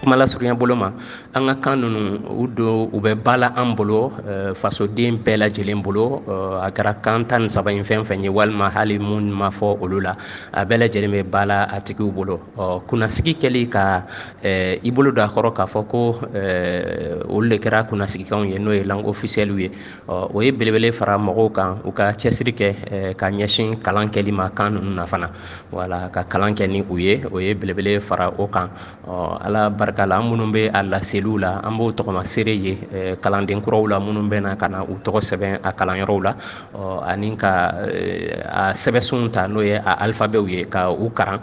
kuma la surunya bolo ma an ka kan ninnu u don u bɛ bala an bolo fasoden bɛɛ lajɛlen bolo a kɛra kan 13 in fɛn fɛn ye walima hali mun ma fɔ olu la a bɛɛ lajɛlen bɛ bala a tigiw bolo kunnasigi kɛli ka i bolo don a kɔrɔ k'a fɔ ko olu de kɛra kunnasigikanw ye n'o ye langue officielle ye o ye belebele fara mɔgɔw kan u ka cɛsiri kɛ ka ɲɛsin kalan kɛli ma kan ninnu na fana wala ka kalan kɛ ni u ye o ye belebele fara o kan ala barika la an minnu bɛ a laseliw la an b'o tɔgɔma seere ye kalanden kuraw la minnu bɛ na ka na u tɔgɔ sɛbɛn a kalanyɔrɔw la ani ka a sɛbɛnsunw ta n'o ye a alifabɛw ye ka u karan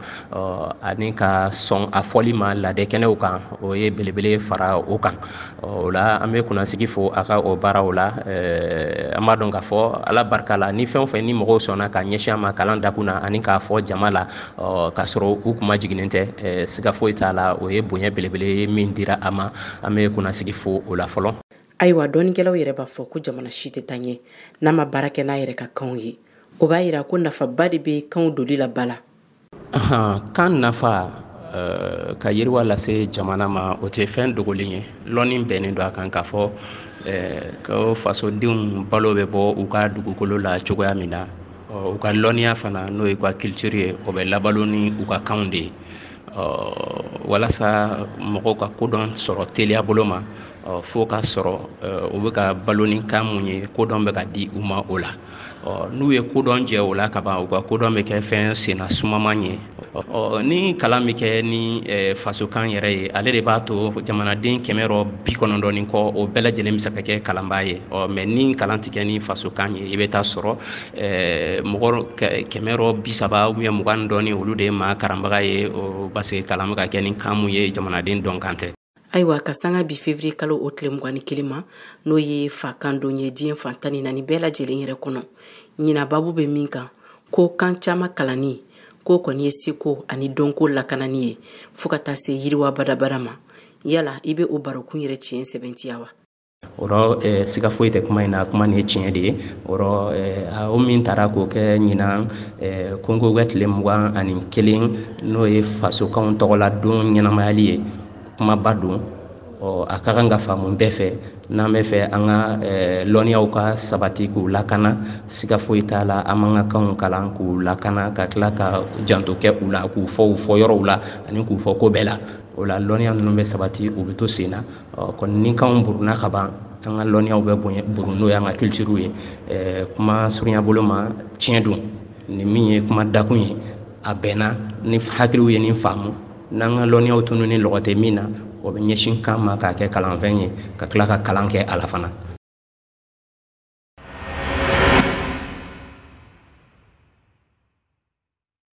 ani ka sɔn a fɔli ma ladekɛnɛw kan o ye belebele fara o kan o la an bɛ kunnasigi fo a ka o baaraw la an b'a dɔn k'a fɔ ala barika la ni fɛn o fɛn ni mɔgɔw sɔnna ka ɲɛsin a ma kalan dakun na ani k'a fɔ jama la k'a sɔrɔ u kuma jiginnen tɛ siga foyi t'a la o ye bonya belebele ye min dira a ma an bɛ kunnasigi fo o la fɔlɔ. Ayiwa dɔɔnikɛlaw yɛrɛ b'a fɔ ko jamana si tɛ taa ɲɛ n'a ma baara kɛ n'a yɛrɛ ka kanw ye o b'a yira ko nafaba de bɛ kanw doli la ba la. Kan nafa ka yiriwa lase jamana ma o tɛ fɛn dogolen ye lɔnni bɛnnen don a kan k'a fɔ ko fasodenw balo bɛ bɔ u ka dugukolo la cogoya min na u ka lɔnniya fana n'o ye u ka culture ye o bɛ labalo ni u ka kanw de ye walasa mɔgɔw ka kodɔn sɔrɔ teliya bolo ma fo ka sɔrɔ u bɛ ka balo ni kan mun ye kodɔn bɛ ka di u ma o la n'u ye kodɔn jɛ o la ka ban u ka kodɔn bɛ kɛ fɛn senna sumaman ye ni kalan bɛ kɛ ni fasokan yɛrɛ ye ale de b'a to jamanaden 190 kɔ o bɛɛ lajɛlen bɛ se ka kɛ kalanbaa ye mɛ ni kalan tɛ kɛ ni fasokan ye i bɛ taa sɔrɔ mɔgɔ 130 ou bien 20 dɔɔni olu de ye maa karanbaga ye parce que kalan bɛ ka kɛ ni kan mun ye jamanaden dɔn kan tɛ. Ayiwa ka sanga bi février kalo o tile 21 ma n'o ye fakan don ye diɲɛ fan 14 bɛɛ lajɛlen yɛrɛ kɔnɔ ɲina babu bɛ min kan ko kan caman kalanni ko kɔni ye seko ani dɔnko lakanani ye fo ka taa se yiriwa badabada ma yala i bɛ o barokun yɛrɛ tiɲɛ sɛbɛntiya wa? Ɔrɔ siga foyi tɛ kuma in na kuma nin ye tiɲɛ de ye o min taara k'o kɛ ɲinan kongo ka tile 21 n'o ye fasokanw tɔgɔla don ɲɛnamayali ye kumaba don a ka kan ka faamu bɛɛ fɛ n'an bɛ fɛ an ka lɔnniyaw ka sabati k'u lakana siga foyi t'a la an man ka kanw kalan k'u lakana ka tila ka janto kɛ u la k'u fɔ u fɔ yɔrɔw la ani k'u fɔ ko bɛɛ la o la lɔnniya ninnu bɛ sabati u bɛ to sen na kɔni ni kanw buruna ka ban an ka lɔnniyaw bɛ buru n'o y'an ka culture ye kuma surunya bolo ma tiɲɛ don ni min ye kuma dakun ye a bɛnna ni hakiliw ye nin faamu n'an ka lɔnniyaw tunu ni lɔgɔ tɛ min na o bɛ ɲɛsin kan ma k'a kɛ kalanfɛn ye ka tila ka kalan kɛ a la fana.